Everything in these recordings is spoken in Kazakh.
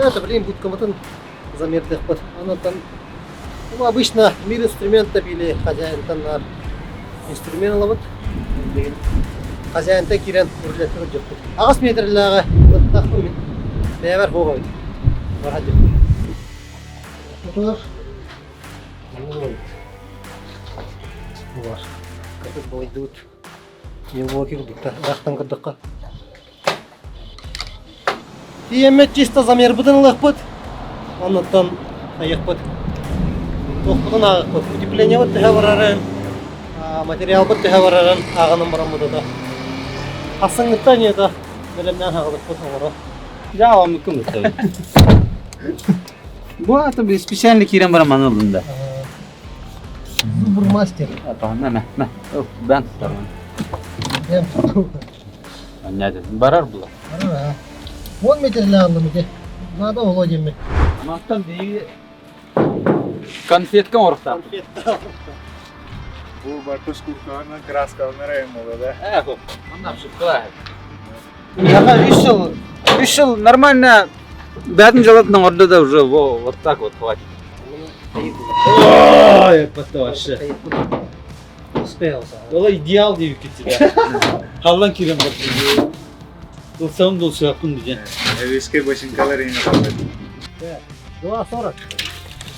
Это, блин, будет кому-то замердых под. Оно там, ну, обычно мир инструмента били хозяин там на инструмент ловит. Хозяин так кирен урлет урлет. Агас метрлага вот так вот. Бевер хогой. Вархад. Тутар. Вот. Вот. Как будет. Его кирдукта. Рахтан каддакка. Тиемет чисто замер будан лахпот. Оннан аяқпот. Тоқтын ағықпот. Утепление вот тәғавараран. Материал вот тәғавараран. Ағының барамыды да. Қасыңғытта не да. Білімнен ағылықпот оңыра. Жауа мүмкін бұтты. Бұл аты бір специальный кирен барам анылында. Зубр мастер. Мә. Бән тұтармын. Бән тұтармын. Нәді. Барар бұла. Барар. 10 метрлі ағылым ете. Надо оло деме. Мақтан дейі конфетка орықта. Bu bartuş kurtarına kraskalarına rayım olur da. Хоп. Ondan шыққылай. Яға 3 жыл нормально бәтін жалатының орда да уже вот так вот хватит. Ой, это вообще. Успел. Ола идеал дейік кетті. Қалдан керем бар. Дұлсауым дұлсы ақын деген. Eviske başınkalar yine kalır. 2,40.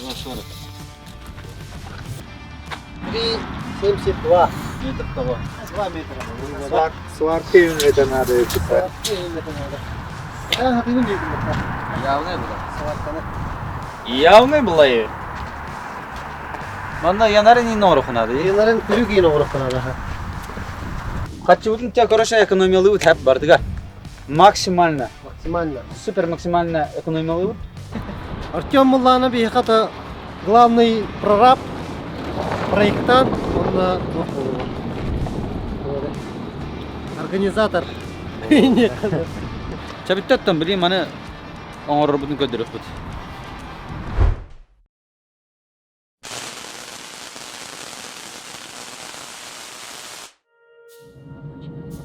2,40. 3,72. Метр того. 2 метра. Сварки ünleden надо yapıp. Явный была. Явный была и. Манда янарын норох надо. Енларын күрүк ен оғырықтан ада. Қатчы бүтін те хорошая экономиялы өт әп бардыға. Максимально. Максимально. Супер максимально экономиялы өт. Артем Мулланы бейхата главный прораб, проектант, он организатор. Чабиттаттан білейм, аны оңырыр бүтін көдіріп бүт.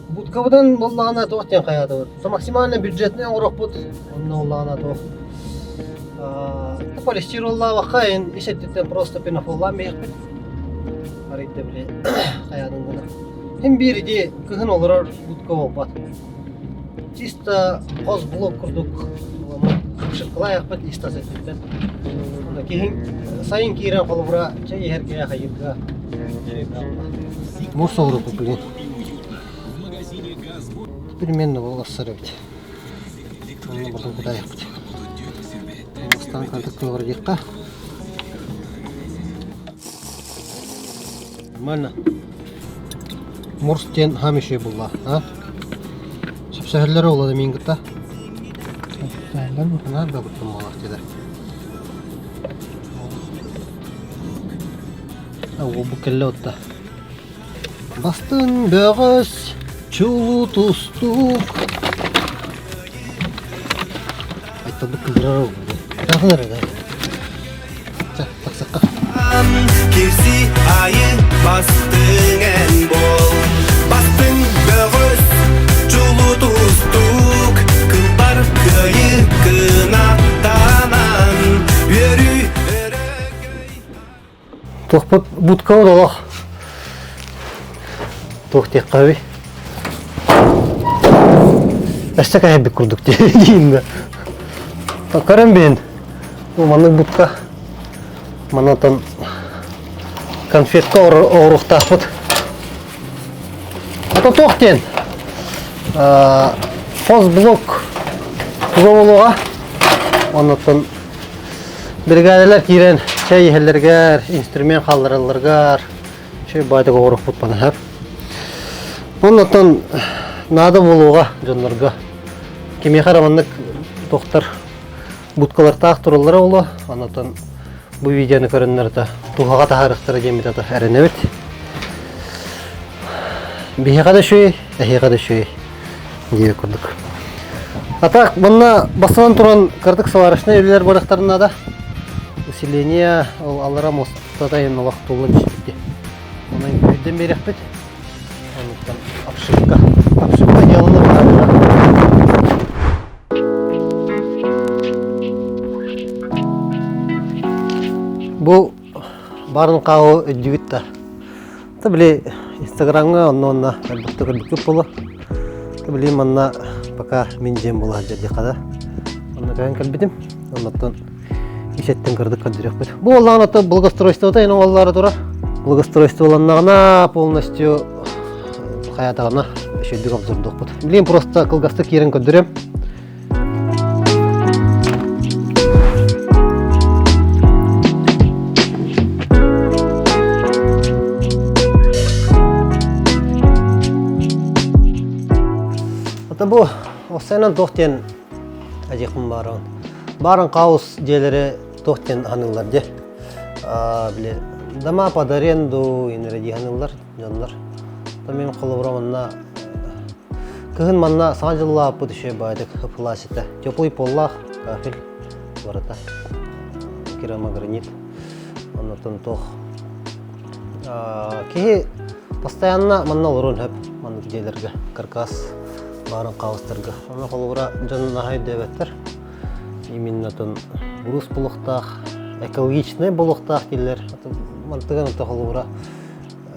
Будкавыдан Мулланы тоқтен қаяды бар. Со максимально бюджетный оңырық бұд, онына Мулланы тоқ. Полистиролла вақайын, ешеттеттен просто пенофоллан бейік біт. Аритте біле қаядың ғына. Хем беріде күхін олырар будка олбат. Чисто қоз блок күрдік. Шыққылай ақпет листас еттеттен. Сайын кейрен қолыбыра чай ерге қайырға. Мұрс оғырық бұл білген. Переменно бұл ассары бит. Оны бұлдың құдай ақпет. Остан картық көғыр дейққа. Нормально. Мұрстен хамеше бұлла. Шапшағырлары олады мен күтті. Шапшағырлар бұқына да бұттым олақ деді. Ол бұл кәлі отта. Бастың бөғіз, чулу тұстық. Айтта бұл кілдірар ол. Тағыныр әді. Тақсаққа. Кирси айы бастың ән бол. Бастың бөғіз, чулу тұстық. Кылдар көйі кынаттанан. Өрі өрі. Тоқпыт будка олақ. Тоқтек қави. Әштек әйбік күрдік дейінді. Қарым бен. Маны будка. Манатан конфетка оғырықтақ бұд. Ата тоқтен. Қоз блок күзі олуға. Манатан бригадалар кейрен чай ехелергер, инструмент қалдырылыргар. Чай байдық оғырық бұд бана әп. Манатан нады болуға жонларға. Кеме қарамандық тоқтар будкалар тақ тұрылары олу. Манатан bu videonu көрінлерді тұғаға тағарықтары демейді әріне бет. Бейіға да шөй, әйіға да шөй дейі көрдік. Атақ, бұнна басынан тұрған кірдік саварышына үйлер барықтарына да усиление алыра мостата ең олақты олын ішпетті. Оның көйден берек бет. Апшыққа делініп Bu барын қауы үдігіт та. Та біле инстаграмға онна әлбітті көрдік болу. Та біле манна пока мен жем болу жерде қада. Онна кәйін кәлбедім. Оннаттан ишеттен кірдік көндірек беді. Бұл олағын аты благостройство да, ең олары тұра. Благостройство оланнағына полностью хаятағына шөйдік обзордық беді. Білейін просто қылғасты керін көндірем. Бұл осайынан тоқтен әжеқім барын. Барын қауыз желері тоқтен анылар де. Біле, дома под аренду енереди анылар, жанлар. Мен қолы бұраманна кығын манна сан жылла бұд үші байдық пласита. Теплый поллах, кафель барыта. Керамогранит. Оннатын тоқ. Кейі постоянно манна лұрын хөп манны желерге каркас. Барын қауыстырғы. Оны қолуыра жанын ағай дөбеттір. Именно бұрыс болуқтақ, экологичный болуқтақ дейлер. Мантығын ұта қолуыра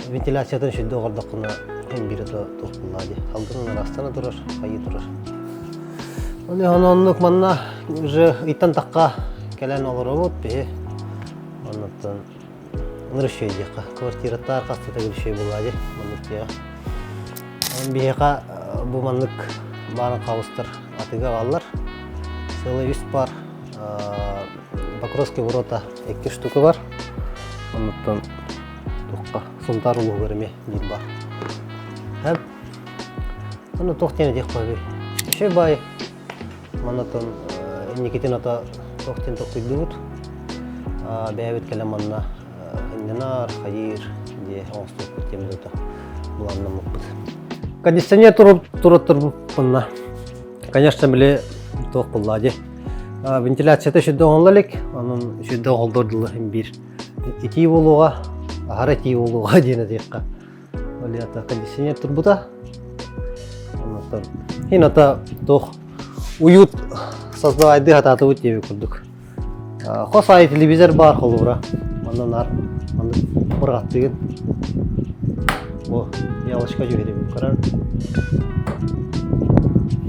вентиляциятын шүйді оғырдақына әм бірі тоқ болады. Алдының арастаны тұрар, қайы тұрар. Онық манна иттан таққа кәлән олыры бұд бе. Онықтан ұныр шүйдеқі. Квартираттар қастыта күл шүй болады. Бейеқа бұл маңдық барын қауыстыр атыға қалар. Целый үст бар. Покровский ворота 2 штука бар. Онықтан тоққа сұмтар ұлы көріме дейін бар. Әп. Оны тоқтені дек қойбей. Үші бай. Манатын некетін ата тоқтен тоққойды бұд. Бәйбет кәлі манна хандинар, хайыр де оңыстық көтемді өті. Бұл аннамық бұд. Кондиционер тұрып бұнна. Конечно, біле тоқ бұлладе. Вентиляцияты шүдді оңлалек, оның шүдді оңылдырдылы бір. Ити болуға, ағар ити болуға дейіні дейіққа. Кондиционер тұр бұда. Хин ата тоқ уют создавайды ататы бұд дебе күрдік. Қос ай телевизор бар қолы бұра. Ондан ар, бұрғат деген. О, ялышқа жүгедем қарар.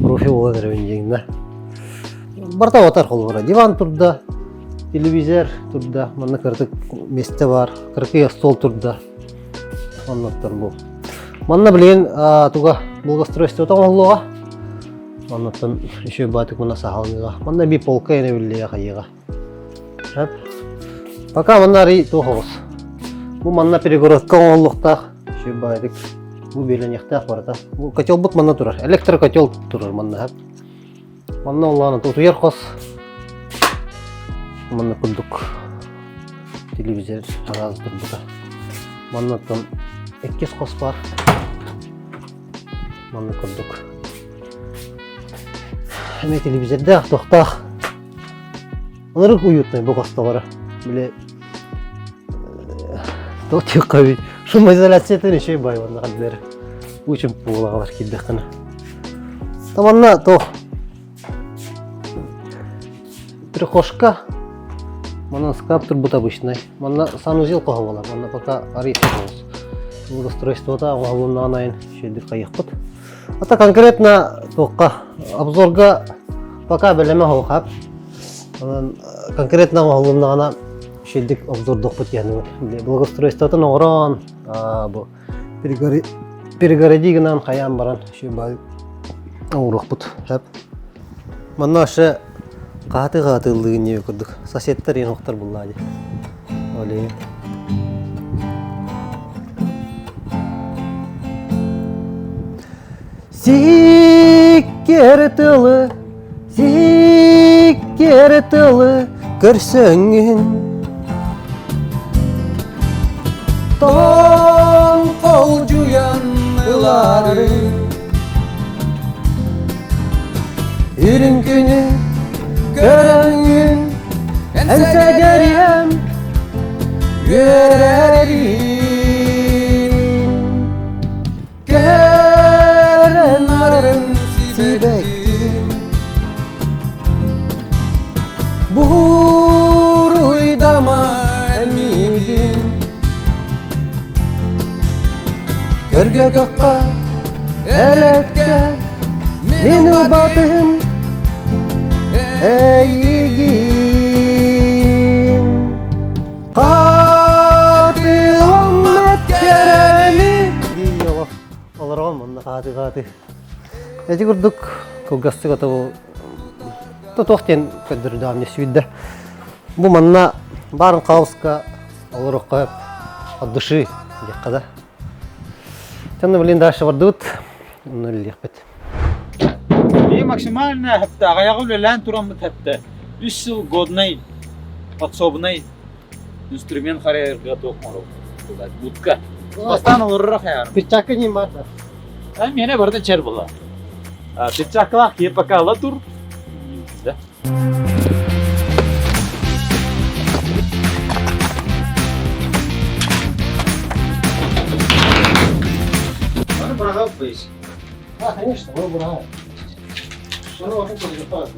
Профи ола дәрәуін жеңді. Барта отар қолы бұра. Диван тұрда, телевизор тұрда, мұны кірдік месте бар, кіркі стол тұрда. Оннаттар бұл. Мұны білген тұға благостройство ота олуға. Оннаттан үші батық мұна сағалыңыға. Мұны бей полка ене білдеге қайыға. Пока мұнары тоқығыз. Бұл мұнна перегородка оңылықтақ. Байдық. Бұл белен яқтақ барда. Бұл котел бұд мұнна тұрар. Электрокотел тұрар мұнна. Мұнна олағына тұт ұйар қос. Мұнна күндік. Телевизор ағаз тұр бұда. Мұнна тұн 2 қос бар. Мұнна күндік. Әме телевизорда тоқтақ. Мұнырық уютный бұл қоста бары. Біле тоқтық қабей. Шумоизоляциятын үшей бай онна қаддары. Учым бұғылағалар келдіқіні. Таманна тоқ. Прихошка. Мұнан скап тұр бұт обычный. Мұнна санузел қоға болар. Мұнна пока арейсы болыз. Благостройствода оғалуына анайын шейдік қайық бұт. Ата конкретно тоққа обзорға пока білеме хоқап. Конкретно оғалуына ана шейдік обзордық бұт яғының. Благостройстводан оғыран. Бұл перегородигінен қаян баран шей бай оңырық бұт. Мұнна ашы қаты-қатылығын не көрдік. Соседтер ең оқтар бұллады. Олейін. Сикер тылы көрсіңін Тоң қол жуянлары Үрін күні көріңін Әнсәдерем көрәрін Көрін арын сибәкін Бұруйдама Өрге көкқа әлеткен мені батым әйгін қатылым әткерәні оларған мұнда қаты әжі күрдік көлгасты қаты бұл тоқтен көндірді амне сүйді бұл мұнда барын қауысқа олар қойып от души деққада Тәнді білін дәші бардығыт, оны өлілік бет. И максимально хәтта аяғы белән турам бит хәтта 3 ел годный подсобный инструмент харайырга токмару. Будка. Бастан олыррак яр. Пирчакы не бар. Менә барда чер була. Пирчакла кепакала тур. Да. Брага бейс. Конечно, мы брага. Что равно будет так?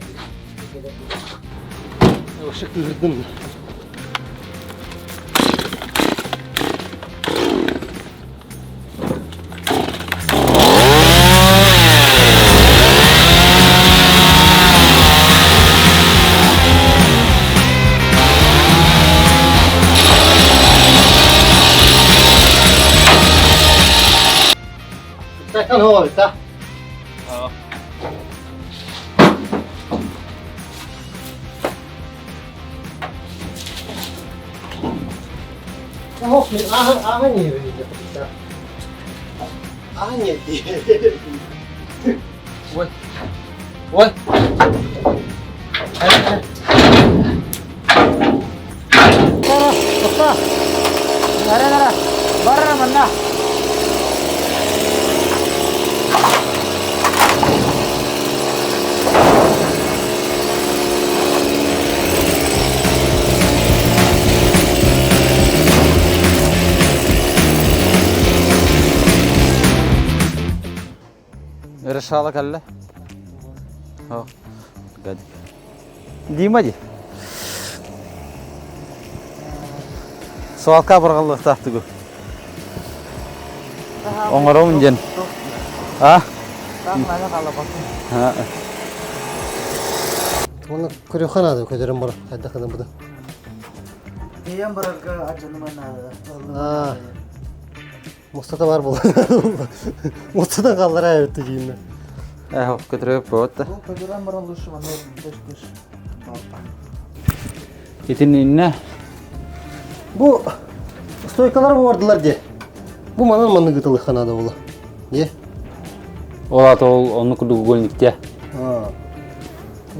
Вообще кырдым. Kan hål ta. Ja. Jag hoppas ni aha ni vill det. Aha ni. Ой. Ой. Tosta. Nara. Barra manna. Решала калла. О. Гади. Димади. Суалка баргаллык тактыгы. Оңором ден. А? Таңлана калабат. Ha. Оны көрөханады көдөрөм бар. Кайда кана буда. Eyem bararga acınımana. Мустата бар бол. Мустата калдыра өттү жийинде. Хop көтөрөп бот. Bu ködüren barallışı var. Beş. Итининне. Бу стойкалар бардылар де. Бу манан маны гытылы ханада була. Е? Ола тол onu kudu golnikte.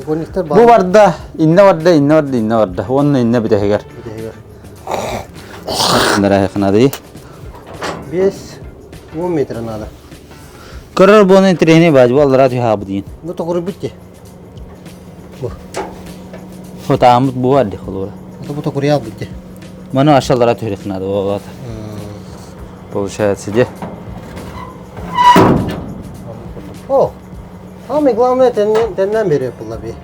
Гонниктер Bu barda, inne barda. Onu inne bir teger. Nere yakınada iyi. 5-10 метр надо. Kırır bunu treni bacı vallahi tüha bu deyin. Ну то горы битти. Hotamız bu vardı kolora. Это бу то курял битти. Manu aşağılara tührek nadı o vata. Получается, де? О. Самое главное тенден бери yapılla bir.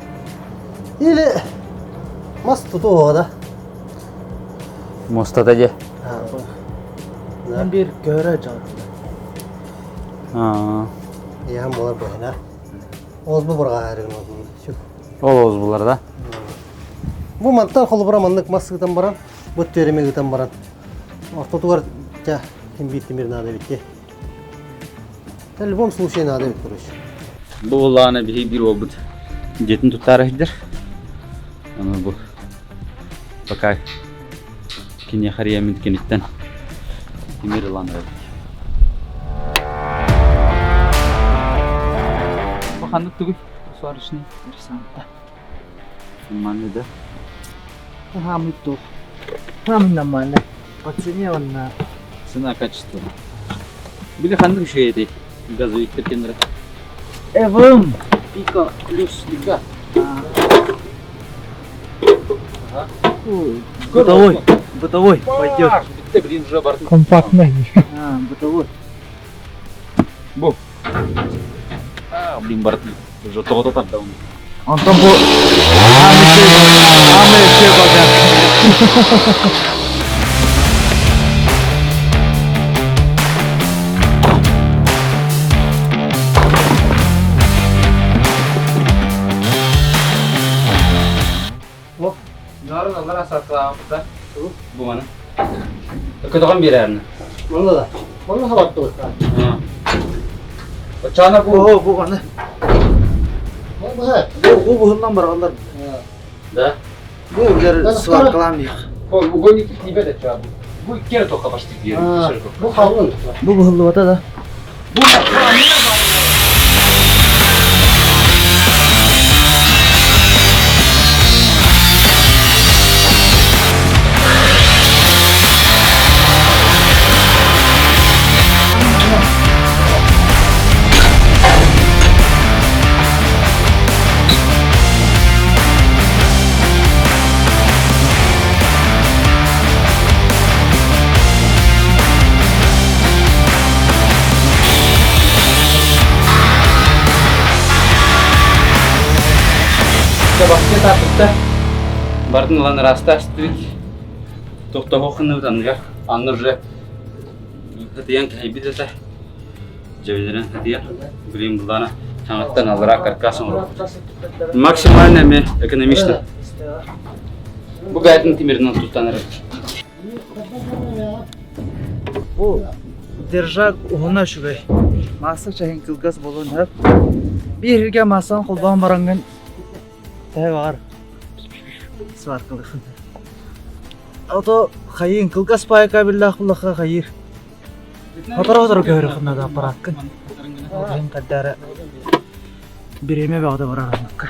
Или мас тутуğa da. Mostada de. Ben bir göre can. Ha. Яһан болар бойна. Оз бу бурга айрын oldu. Şu. Oloz bular da. Bu mantan холбура маннык маскыдан баран, бу теремегитен баран. Ортотугар ja kim bitti bir nade bitti. В любом случае надо бит короче. Bu Allah'ına bir oldu. Jetin tutarıdır. Ama bu. Bakay. Kini hariye mümkünitten. Emir lanır. Bakanlık tuğu. Suar işini. Interessant. Manne de. Hamit dur. Hamit namane. Patsini vanna. Сына качество. Били ханdık şey değil. Gazı yüklerken de. Evim. Pika. Plus pika. Бытовой. Бытовой. Пойдет. Bitti блин уже бар. Компактный. Бытовой. Bu. Блин бар. Уже того там да. Антон bu. Ahmet şey bakar. саркалаапта. Бу мана. Көтөгөн берәрне. Мында да. Мында хабатты болса. Чана бу. О, bu qana. Мында. Bu buhundan barğanlar. Да. Bu bilir suvar kılamıyıq. Ой, угольник не беда чабу. Bu iki kere toka başladık diyelim. Bu havlun. Bu buhullu vata da. Basket attıkta bardın lan rasta street tokta hoqını utanıyor. Anlar же hadiyan kaybı da cevizlerin hadiyan bilim bulana sanattan alarak karkasın olur. Maksimal ne ekonomist. Bu gayet timirden tutanır. Bu держак угуна şugay. Masa çayın kılgaz bolun hep. Bir hirge masan kulban barangın. Teh var. Suvar kılıqın. Ото хайын кылгас пайка биллах буллаха хайыр. Фотор көрөкүнө да аппараттын. Ойын каддары биреме багда бараганыкка.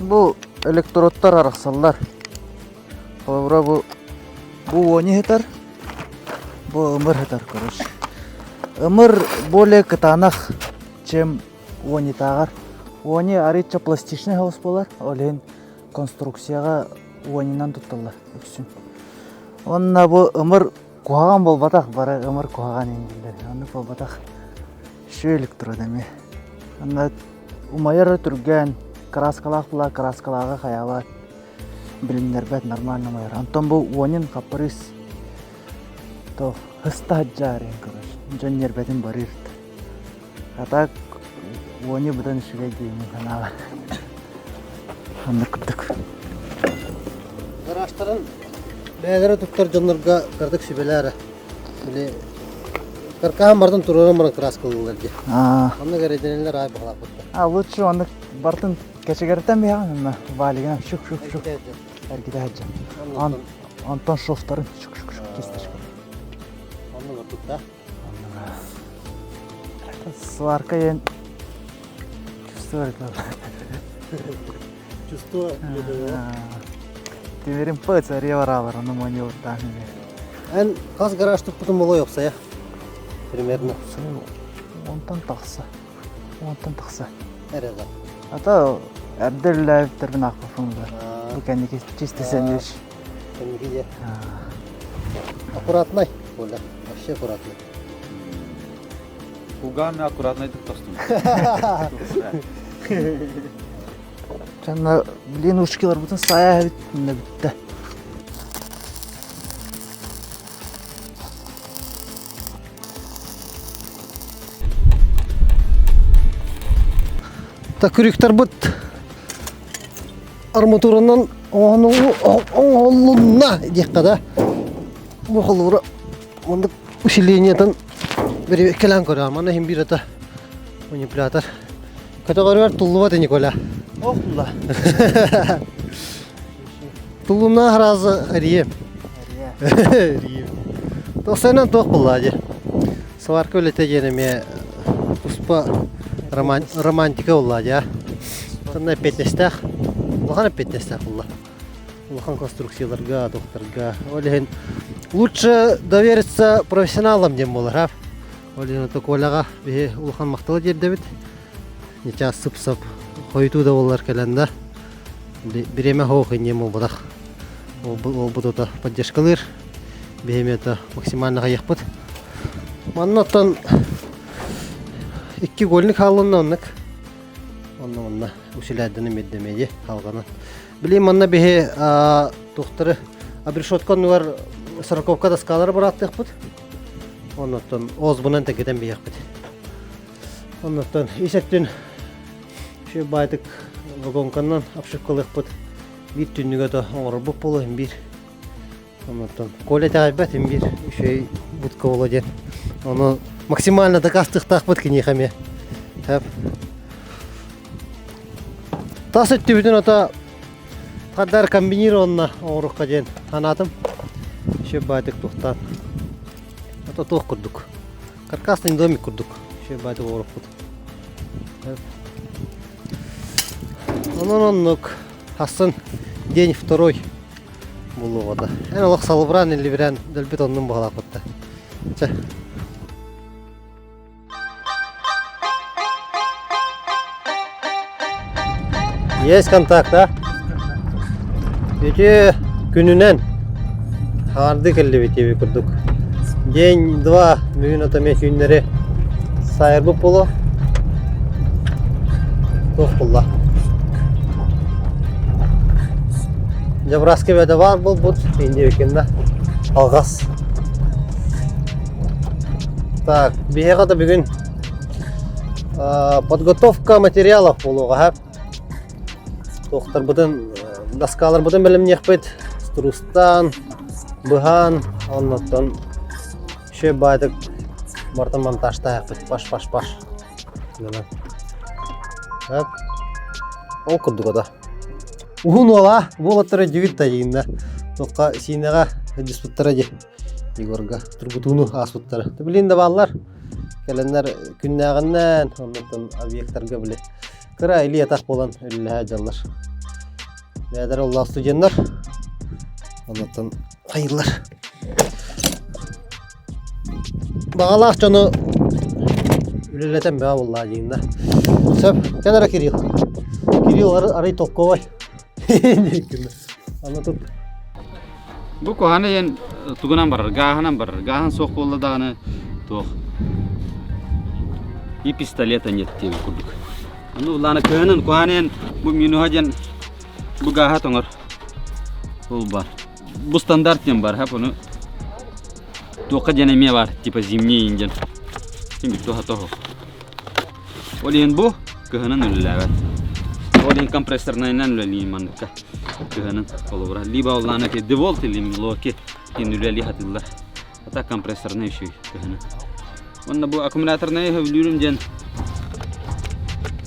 Bu elektrotlar araqsallar. Ora bu oni hetar. Bu ымыр hetar короче. Ымыр более кытанах, чем они тагар. Они арича пластичный хаус болар, олен конструкцияга онинан тутталар. Онна бу ымыр куаган болбатак, бара ымыр куаган энгилер. Аны болбатак. Шу электродеме. Аны умайыр түрген краскалак була, краскалага хаябат. Билимдер бет нормально майыр. Антон бу онин каприс. То хыстаджарен короче. Жон нербетин барырт. А так они будан шугай деймин канала. Анда күттүк. Гаражтарын бәгәрә туктар җаннарга кырдык сибеләре. Биле каркаһан бардан турырын баран краскалылар ди. Аны гәрәдәнләр ай баглап кутты. Лучше аны бартын кечегәртән биян, валиган шук. Әргидә хаҗа. Антон шофтарын шук кистеш. Аны тутта. Сварка ен Чувство. Тимерин пыца реваралар, аны моне уртан. Эн каз гараж туп потом болой опса я. Примерно. Онтан такса. Әрәдә. Ата әрдәлләр тербин акыфында. Бу кәнеке чисто сәнеш. Кемгә. Аккуратный. Воля. Вообще аккуратный. Кугами аккуратно идут тостун. Жанна блин ушкилар бутын сая битте. Та күректер бут. Арматуранан оңолуна диккада. Бу холура монда усилениятан bir kelan koyar. Mana hem bir ata manipülatör. Kategoriler tulluva da Nikola. Охла. Tulluna harazı ariyem. Ariyem. Toksaynan tok bulladı. Svarka öyle tegeneme uspa романтика bulladı ya. Tanrı petnestak. Lahana petnestak bullah. Лохан конструкцияларга, докторга. Олеген лучше довериться профессионалам дем болар. Олеген токолага бе улхан мактала жерде бит. Неча сып-сып койту да болар келенде. Биреме хохын дем болдак. Ол бутуда поддержкалыр. Бемета максимально гаяқпыт. Маннаттан 2 голник халыннаннык. Онна усиләдәне меддемеде халганы. Билим манна бе доктор абрешоткан var сороковка доскалары бар аттык бит. Оннан оз бунан тегеден бияк бит. Ondan isettün şu baytık vagonkandan apşıkkılıkpıt bir tünnüge de oğrabıp bolu hem bir. Ondan kolye tağibet hem bir şey budka olacak. Onu maksimально da kastık takpıt ki nihame. Hep. Tas etti bütün ota kadar kombinirованно oğrukka jen tanatım. Şu baytık tuhtan. Ota tuh kurduk. Karkasный домик kurduk. Şu baytık oğrukpıt. Hep. Onluk haсын день второй булуга да. Эн олох салыбран или бирен дөлбит оннун багалак бутта. Ча. Есть контакт, да? Gece gününen hardı kelli bitiyor kurduk. День 2 bugün otomet günleri sayır bu polo. Tohkulla. Жабраскебеде бар бұл бұд, инде екенде алғас. Так, бейеға да бүгін подготовка материалов болуға хәп. Тоқтар бұдын, доскалар бұдын білім неқпет. Струстан, бұған, оннаттан ше байдық бартын монтажта әқпет, паш. Хәп, ол күрдік ода. Угун ола, болаттары жігіт тайында. Тоққа синеға диспуттары же. Егорға турбутуну аспуттары. Білінде балалар, кәлінлер күннәғіннен, оннаттан объекттарға біле. Кыра или ятақ болан үлі әжалар. Бәдір олла студенттар, оннаттан қайырлар. Бағалақ жоны үлелетен бәа болла жиында. Сөп, кәнара Кирилл. Кирилл арай тоққа бай. Anlatıp. Bu kohane yen tugunan barar, gahanan barar. Gahan soğuk oldu dağını toğ. İyi pistoleta niyeti kurduk. Onu ulana köyünün kohane yen bu minuhajen bu gaha toğar. Ol var. Bu standart yen var. Hep onu toğka jenemiye var. Tipa zimni injen. Şimdi toğa toğu. Olin bu köyünün ülüler. Olin kompresörüne inen ülüleyin manıkka. Köyünün kolu var. Liba olana ki devolt ilim loki inüleli hatırlar. Hatta kompresörüne işi köyünün. Onda bu akümülatörüne hevlüyorum jen.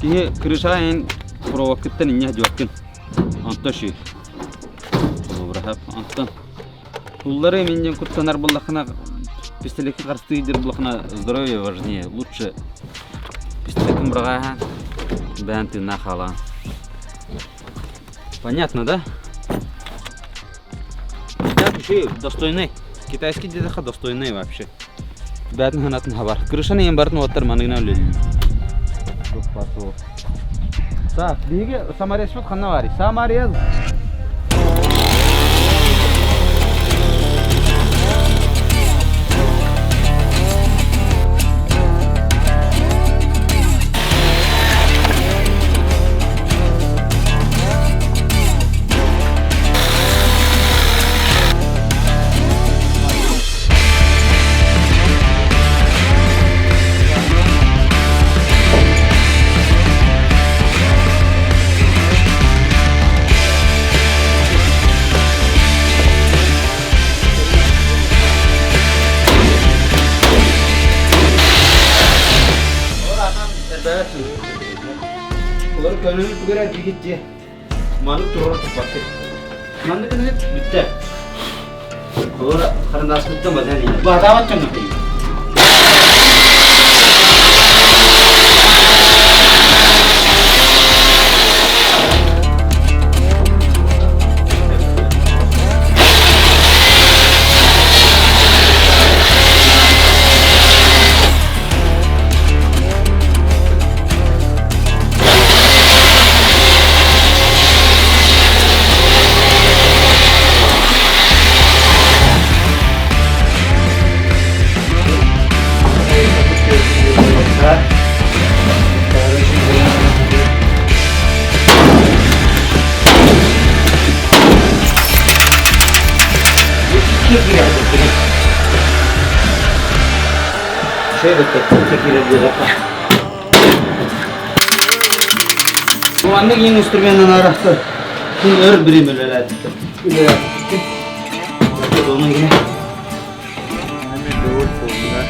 Ki kırışayın provokitten inye jokin. Anta şey. Kolu var hep antan. Уллары менен куттанар буллахына пистолетке каршы идер буллахына здоровье важнее. Лучше пистолетом брага бэнты нахала. Понятно, да? Да, вообще достойный. Китайский дедеха достойный вообще. Бэтн ханатын хабар. Крышаны ем бартын оттар маныгына өлелі. Так, биге Самария шут ханна вари. Самария. Ular könülü tugara jigitje. Malı turur tupakke. Mandı kene bitte. Ular karandas bitte badani. Badawat çanı. Şey de tekrar bir Manda giyin instrumentten araktı. Şimdi ör birim öyle. Onun yine. Hani doğru oldular.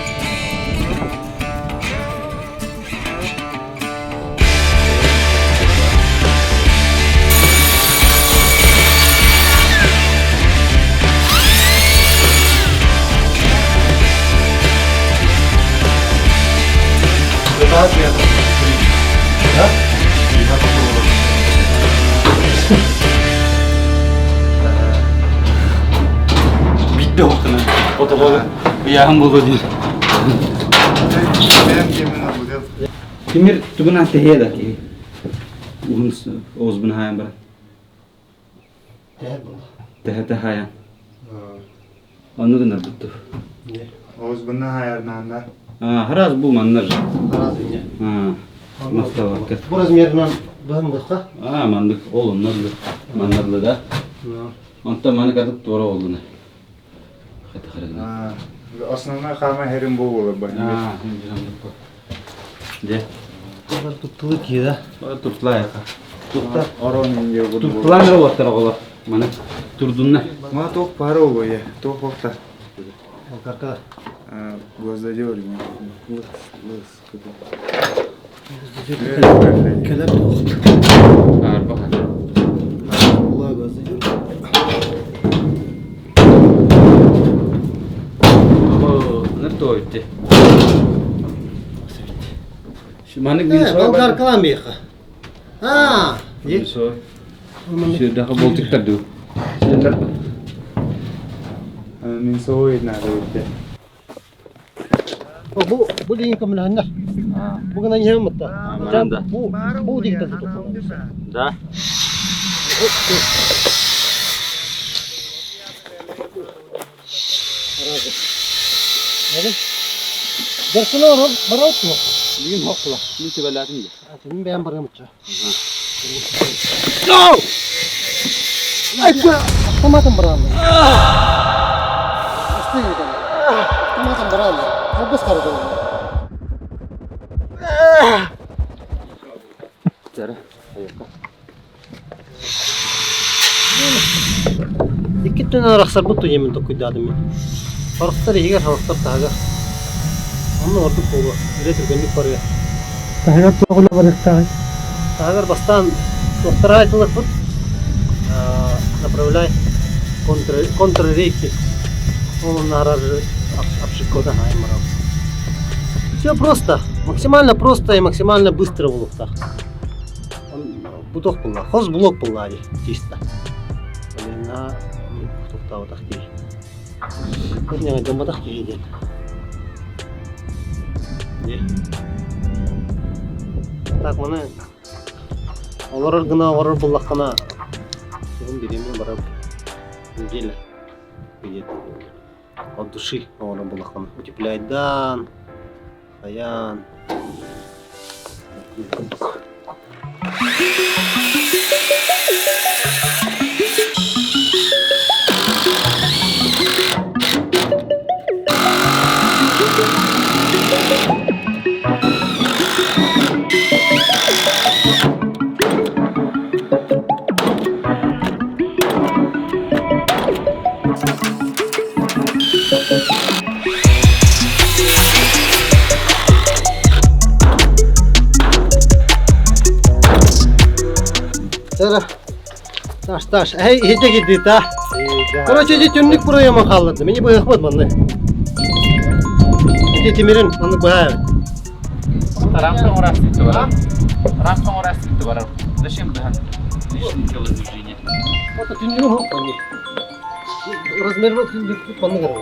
Bitti oktuna. Otobolu. Yağın buldu diyor. Benim gemine bu değil. Timir tuguna tehiyada ki. Uns ozbun hayan bara. Tehe hayan. Onu gına tuttu. Oğuz bundan hayarlanlar. Haraz bu manlar. Haraz ince. Mustafa. Bu razmerinden bıhımdıkta. Mandık oğlunlarlı. Manlarlı da. Onta manı kadık doğru oldu ne. Hadi haragına. Основной хама herим bu olur bana. Şimdi bu. De. Bunlar tuttuğu ki de. Tutla ya. Tutla. Oron ince bu. Tutla ne var tara ola. Mana turdun ne? Ma tok para o ya. Tok okta. Bak arkadaş. Gözde diyorum ya. Kelep de oldu. Ağır bakar. Kulağa gözde diyor. Ne toydu? Şu manik bir Evet, soy ben var. karkalan bir yıka. Ha, Bir soy. Şu daha boltikler diyor. Şeyler. Min soğuk nerede bitti. Bu değil kamera hanlar. Bugün aynı hem mutta. Ben de. Bu değil de tutup. Da. Hadi. Dersine oğlum, bana atma. Bugün hokla. Min tebelatim de. Senin beğen bana mutça. No! Ayça! Tomatım bırakma. Aslı gibi de. Tomatım bırakma. Nabız karıdı. Tara. İki tane araksar bu tu yemin dokuy dadım ben. Araksar yiger, araksar tagar. Onu ordu kogu. Üretir günlük paraya. Tahirat toğula var istağı. Tagar bastan doktora айтылар пут. Направляй контррейки. Он на раже обшикода наймаров. Все просто. Максимально просто и максимально быстро в луктах. Буток пулла. Хоз блок пулла чисто. На тухта вот так ди. Вот не дома так ди. Так мына олар гына олар буллаккана бүгүн биремен барып неделя будет от души олар буллаккана утепляет дан аян. Таш. Эй, иди гиди та. Короче, иди тюнник buraya mı kaldı? Beni bu yakmadı bana. İdi Timir'in bana bu hayal. Рамка орас gitti var. Рамка орас gitti var. Зачем да? Лишний дело движение. Вот тюнник mu? Размер вот tünnük bana göre.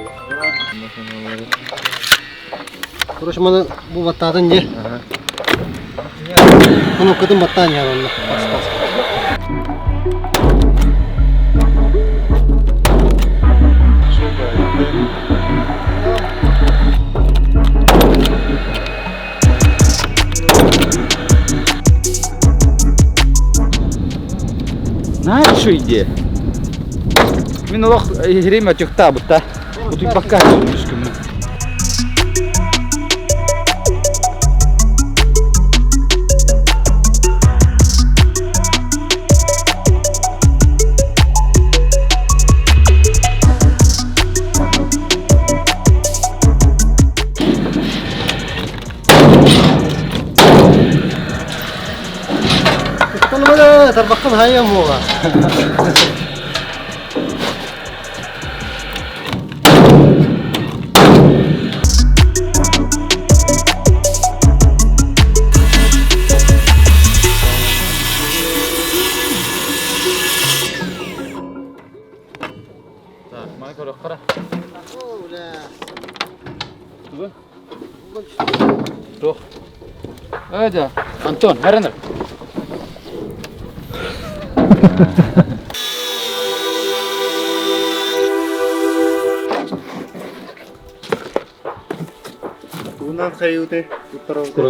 Короче, bana bu battadın ne? Bunu kadın battan ya valla. Знаешь, что идея? Именно лох время тюхта будто. Вот и пока слишком. Tanımada tarbakkan hayam oğa. Mana ko'rib qara. Yo'q. Hadi. Anton, haranır. Bundan kayıtı. Bu tarafta.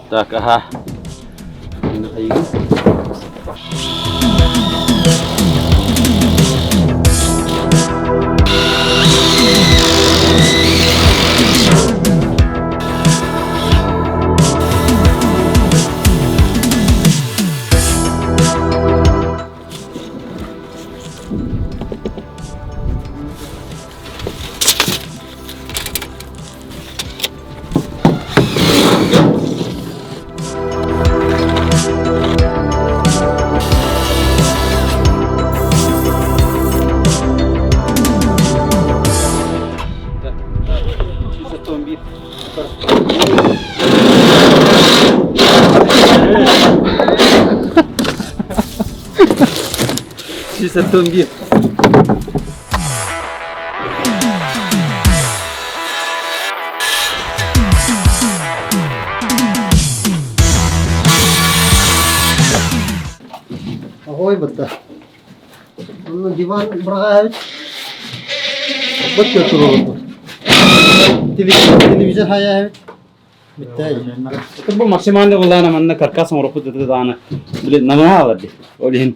Так, ага. Сатон bir. Ahoy bıttı. Bunun divan bırak. Bıttı turuldu. Televizyon hayal evet. Bitti. Bu maksimanda kullanımında karkas morupu dedi dağını. Bile namına alırdı. Öyle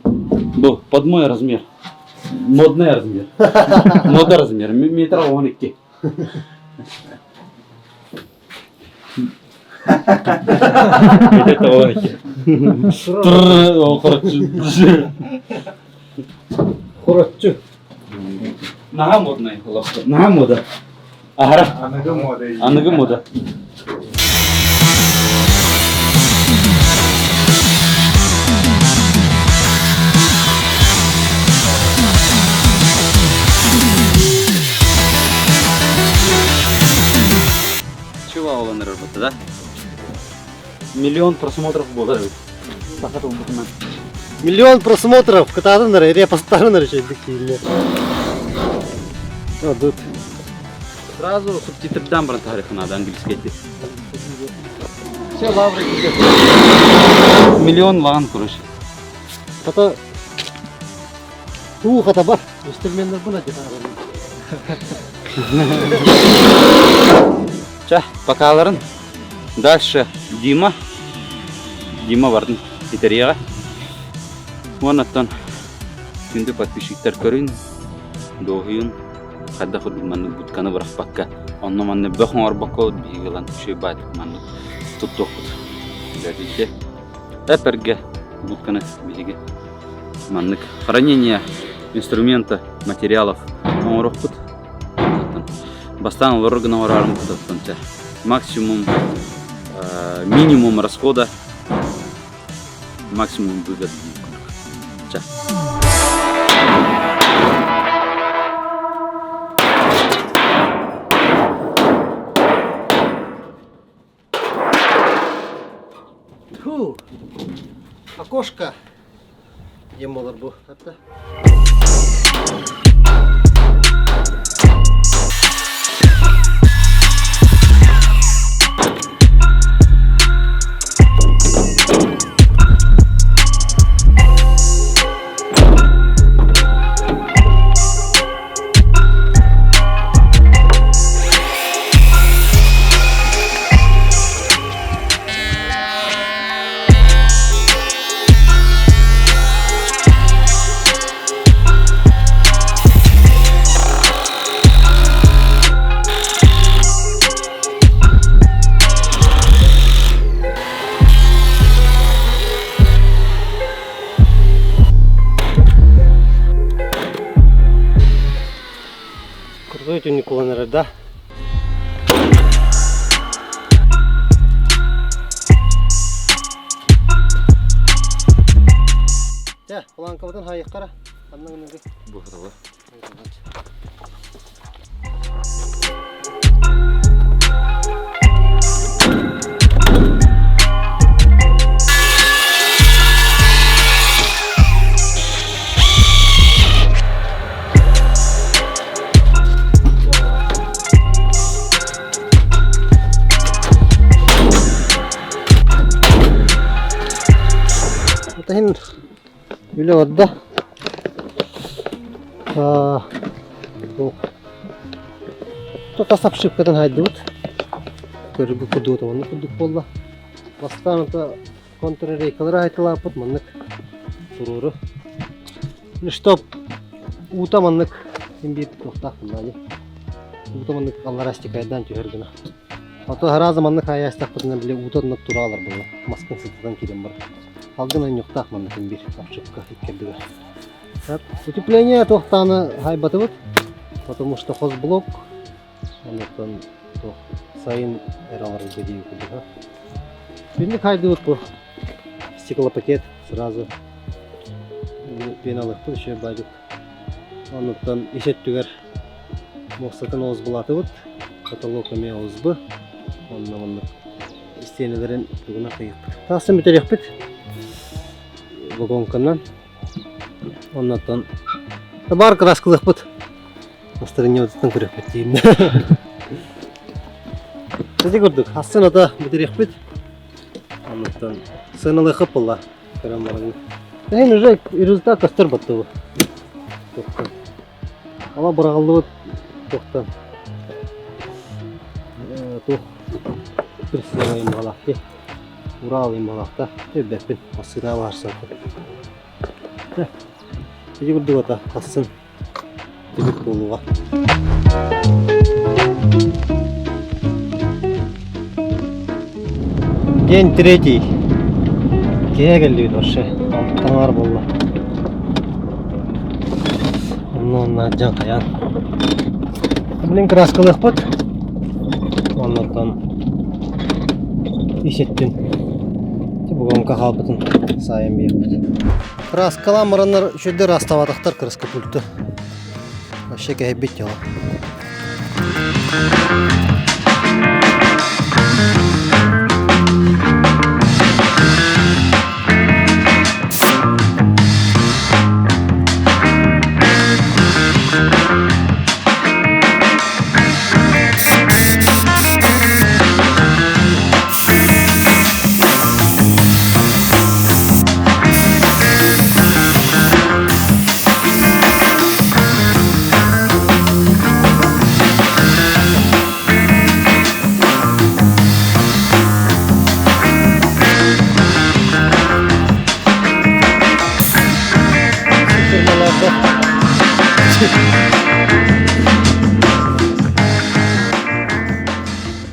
bu подмой размер. Модный размер. Мода размер. Метр 12. Это 12. О, короче. Korotçu. Наха модный. Наха мода. Ахара. Anıgı moda. Anıgı moda. Чего оlanır burada da? Миллион просмотров было. Fakat unuttum ben. Milyon просмотров. Kıtadınlar. Rепостlarınlar şeydik değil. Тут. Сразу субтитрдан брать тарихы надо английский. Все лавры идет. Миллион вагон, короче. Хата. Хата бар. Инструментler buna gitar. Ча, покаларын. Дальше Дима. Дима бардым Питерияға. Онаттан күнді подписчиктер көрін. Доғыйын. Қадда құдым манны бұтканы бірақ баққа. Онны манны бөқін арбаққа өт бейгілан үшей байдық манны тұттық бұд. Дәрдейте. Әперге бұтканы бейге. Маннык хранение инструмента, материалов. Оңырық бұд. Бастан органа орарым бұд. Максимум, минимум расхода, максимум выгоды. Ча. Фу. Окошко. Ем olur bu hatta. Крутой тюник kullanırız da. планка бутын хайыққара. Аннан үнінгі. Бұхырға. Tahin bile orada. Bu kasap şıkkatan haydut. Körgü kudu tamamını kuduk bolla. Bastan da kontra reykaları haytılar put manlık sururu. Niştop utamanlık bir tohtak bunlar. Utamanlık Allah rastikaydan çöhürgüne. Hatta her zamanlık hayastak putuna bile utanlık duralar bunlar. Maskın sıtıdan kilim var. Алдын yok takmanın bir kapçıkka hikkeldiler. Утепление тохтаны хайбатыбыт, потому что хозблок, онтон сайын эралары бедеу кудыга. Бинник хайдыбыт bu стеклопакет сразу пеналықты еще байдык. Онтон ишеттүгер мақсатын оз булатыбыт, каталогами озбы, онны истенелерин бүгүнө кыйып. Тасын битерекпит. Вагонканан. Оннан бар краскылык бут. Настроение өтүтөн көрөк бит дейм. Сиз көрдүк. Асын ата битерекпит. Оннан сыналык кыпылла. Карамалык. Мен уже результат кастыр баттыбы. Токтон. Ала барагалды бут. Токтон. Тох. Присылайым балакты. Уралайым балакта. Өбөппүн. Асына барсын. Jadi berdua tak hasil tidur dulu. День третий. Кегелли вообще. Таңар болды. Оннан жан каян. Блин краскалык бут. Оннан ишеттин. Бүгін кахалбытын сайын бейбіт. Краскаламырыныр үшеді раставадықтар краска пульті. Вообще кәйбет яла.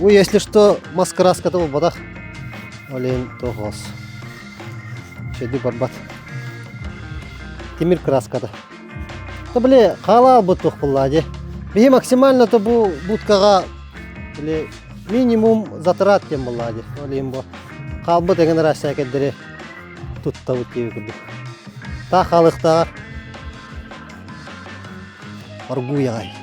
Вы, если что, маска-раска того бодах. Олень тогос. Шеди барбат. Темир краскада. То бле, халал бут тох пуллади. Бихи максимально то бу будкага бле минимум затрат тем буллади. Олень бу. Халбы деген раша кеддери тутта бут кеби куду. Та халыкта аргу ягай.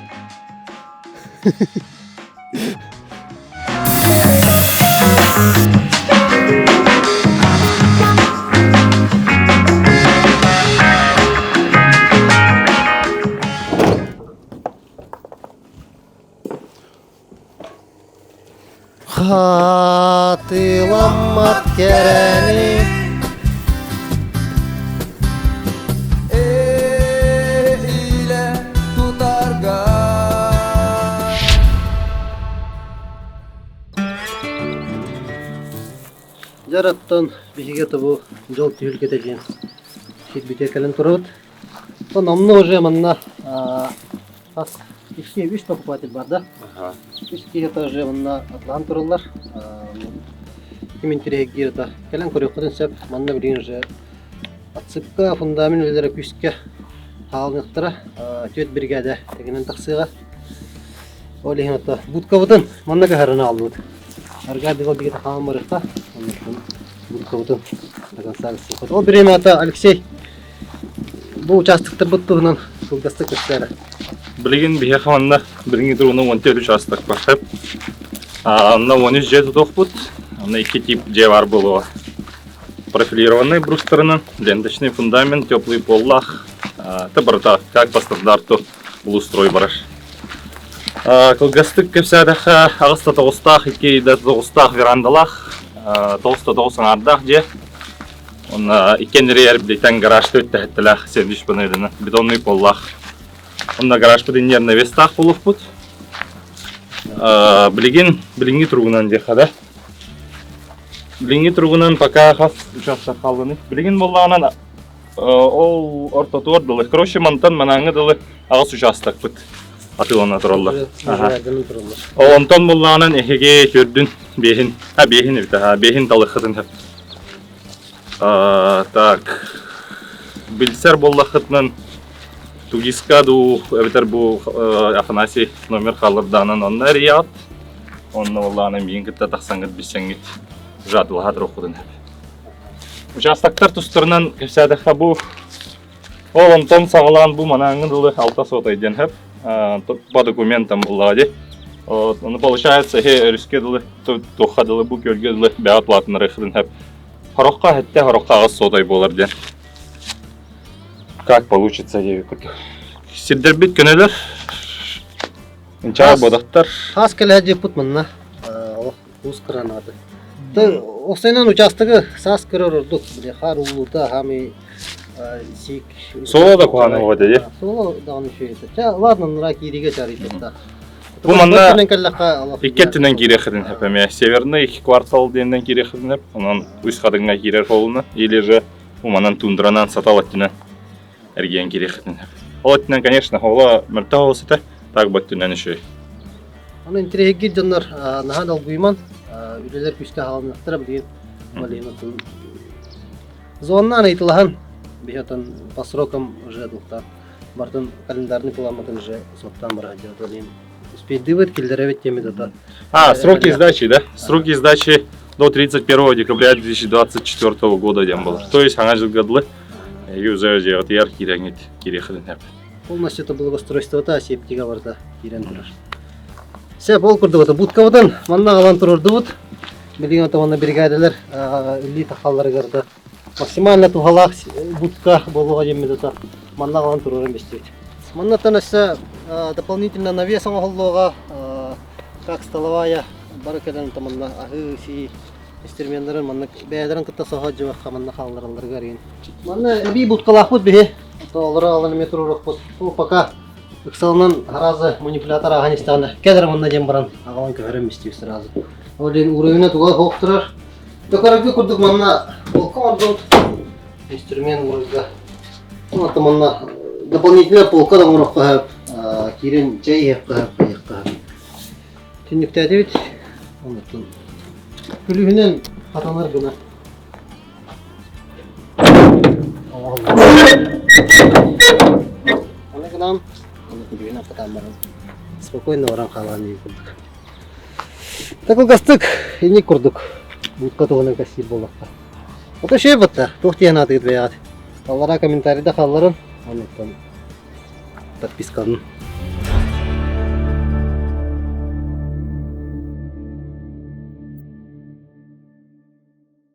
Hatırlamak kereni ile tutarga Жараттан бихиге табу жол түйіл кетеген шет бүйте тұрып. Намны уже манна ишке 3 покупатель бар да. Ишке тоже манна атлан турулар. Комментарий гирта. Келен көрөк кудын сеп манна билген же отсыпка фундамент элдер күскө халыктыра төт бригада дегенен таксыга. Олеген ата будка бутын маннага харына алды. Аргады гол бигет хамырыкта. Будка бутын. Такан сагыс. Ол время ата Алексей Бу участоктар буттугунан кылгастык кыстары. Билген бие хаманда билген туруна 14 участок бар. Хеп. Анна 13 же тутук бут. Анна 2 тип же бар болуа. Профилированный брустарынан, ленточный фундамент, теплый поллах. Это барта, как по стандарту улустрой бараш. Кылгастык кепсадаха агыста тоғыстах, икки да тоғыстах верандалах, тоғыста тоғысан ардах же. Он иккенери әрбілейтен гаражты өтті әттілах, 73 бұнайдыны, бетонный поллах. Онна гараж бұдын еріне вестах болуқ бұд. Білінгі тұрғынан де қада. Білінгі тұрғынан пока қас участок қалғыны. Білінген болғанан ол ортотуар дылы. Короче, мантан манаңы дылы ағыс участок бұд. Атылына тұралар. Онтан болғанан әхеге көрдің бейін. Бейін өйті, бейін талықытын әп. Так, білсер боллақытынан тугиска ду әбітер бұл Афанасий номер қалырданын онна рият. Онна болғанан бейін күтті тақсаңғыт бісеңгіт жадылға тұрықудын әп. Участоктар тұстырынан көсәдіға бұл ол онтон сағылаған бұл манаңын дылы алта сотайден әп. По документам ұлады. Получается, өріске дылы, тоққа дылы бұл көлге дылы бәғат платын рыхыдын әп. Хорокка хетте хорокка ағыз содай болар ден. Как получится деп күтті. Сиддербит көнелер. Инчағы бодақтар. Хас кәлі деп бұт мұнна. Ұз қыранады. Осайнан участығы сас көрір ұрдық. Қар ұлыда хамы сик. Соло да қуаны оғады де? Соло дағаны шөйді. Ладно, нұра кейдеге жарайды. Бұл манда иккеттінен кереқідін әпәме. Северный квартал денен кереқідін әп. Онан үз қадыңға керер қолына. Или же уманан тундыранан саталаттына әрген кереқідін әп. Олаттынан, конечно, ола мөрті олысыта. Так бөттінен үшөй. Оны интерегет жандар нахан алгуйман. Үлелер күшті қалынықтыра білген. Малинатын. Зоннан айтылған. Бихатан по срокам жадылықтан. Бартын календарный паламатын же соттан бара жадылын. Успейдывает кильдеревет теми дата. Сроки сдачи, да? Сроки сдачи до 31 декабря 2024 года дем было. То есть, ана жыл гадлы, юзер делать яр киренит кирехден хеп. Полностью это благоустройство та септига барда кирен турар. Все пол курды бата будка ватан, манна галан турурды бут. Билген ата манна бригадалар илли тахаллар гарды. Максимально тухалах будка болуга жемме дата. Манна галан турурын бестейт. Манна танаса дополнительно навесом голлога, как столовая, баракадан таманна ахи инструменттарын манна бәдәрен кытта сахат җавак манна халларылар гарин. Манна би буткалах бут бе. Толора аланы метрурок бут. Ул пока ыксалнан харазы манипулятор Афганистанда. Кедер манна дем баран агалан көрәм исти сразу. Олен уровня туга хоктырар. Токарга курдук манна полкордон инструмент мурга. Ну таманна дополнительно полка да мурга кирен чай яққа. Түндікті әдебет, онықтың күлігінен қатанар гына. Оны гынан, оны күлігінен қатан баран. Спокойно баран қалған ей күрдік. Так ұлғастық, ені күрдік. Бұтқа тоғынан кәсір болаққа. Ота шөй бұтта, тоқтиян аты кетбей ағады. Аллара комментарийда қалларын, онықтың подписканың.